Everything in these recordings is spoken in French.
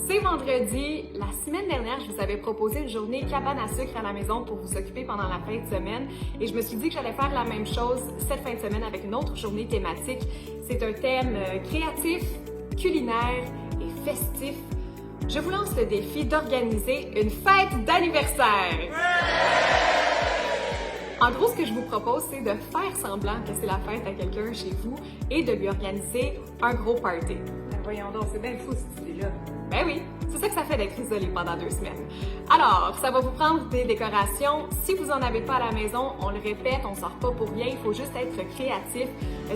C'est vendredi. La semaine dernière, je vous avais proposé une journée cabane à sucre à la maison pour vous occuper pendant la fin de semaine. Et je me suis dit que j'allais faire la même chose cette fin de semaine avec une autre journée thématique. C'est un thème créatif, culinaire et festif. Je vous lance le défi d'organiser une fête d'anniversaire. En gros, ce que je vous propose, c'est de faire semblant que c'est la fête à quelqu'un chez vous et de lui organiser un gros party. Ben voyons donc, c'est bien fou cette idée-là. Ben oui, c'est ça que ça fait d'être isolé pendant 2 semaines. Alors, ça va vous prendre des décorations. Si vous en avez pas à la maison, on le répète, on sort pas pour rien, il faut juste être créatif.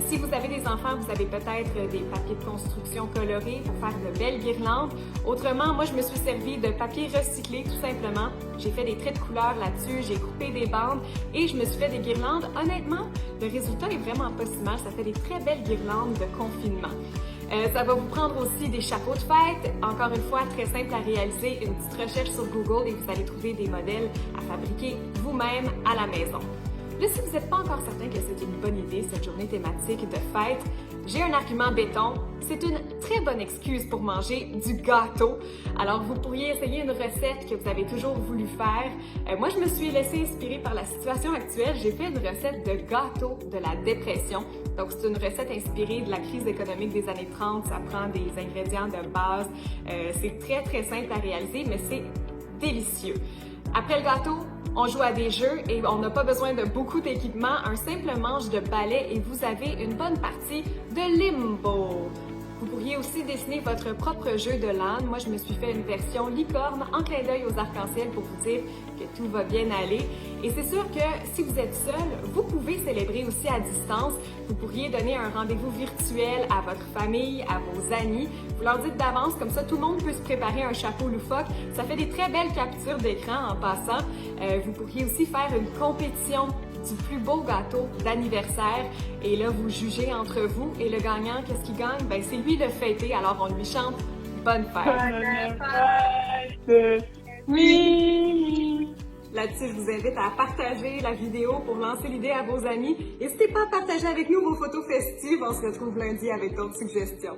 Si vous avez des enfants, vous avez peut-être des papiers de construction colorés pour faire de belles guirlandes. Autrement, moi, je me suis servi de papier recyclé, tout simplement. J'ai fait des traits de couleur là-dessus, j'ai coupé des bandes et je me suis fait des guirlandes. Honnêtement, le résultat est vraiment pas si mal. Ça fait des très belles guirlandes de confinement. Ça va vous prendre aussi des chapeaux de fête. Encore une fois, très simple à réaliser. Une petite recherche sur Google et vous allez trouver des modèles à fabriquer vous-même à la maison. Là, si vous n'êtes pas encore certain que c'est une bonne idée, cette journée thématique de fête, j'ai un argument béton. C'est une très bonne excuse pour manger du gâteau. Alors, vous pourriez essayer une recette que vous avez toujours voulu faire. Moi, je me suis laissée inspirer par la situation actuelle. J'ai fait une recette de gâteau de la dépression. Donc, c'est une recette inspirée de la crise économique des années 30. Ça prend des ingrédients de base. C'est très, très simple à réaliser, mais c'est délicieux. Après le gâteau, on joue à des jeux et on n'a pas besoin de beaucoup d'équipement. Un simple manche de balai et vous avez une bonne partie de limbo. Vous pourriez aussi dessiner votre propre jeu de LAN. Moi, je me suis fait une version licorne en clin d'œil aux arcs-en-ciel pour vous dire que tout va bien aller. Et c'est sûr que si vous êtes seul, vous pouvez célébrer aussi à distance. Vous pourriez donner un rendez-vous virtuel à votre famille, à vos amis. Vous leur dites d'avance, comme ça tout le monde peut se préparer un chapeau loufoque. Ça fait des très belles captures d'écran en passant. Vous pourriez aussi faire une compétition du plus beau gâteau d'anniversaire. Et là, vous jugez entre vous. Et le gagnant, qu'est-ce qu'il gagne? Ben, c'est lui de fêter. Alors, on lui chante bonne fête. Bonne fête! Oui! Là-dessus, je vous invite à partager la vidéo pour lancer l'idée à vos amis. N'hésitez pas à partager avec nous vos photos festives. On se retrouve lundi avec d'autres suggestions.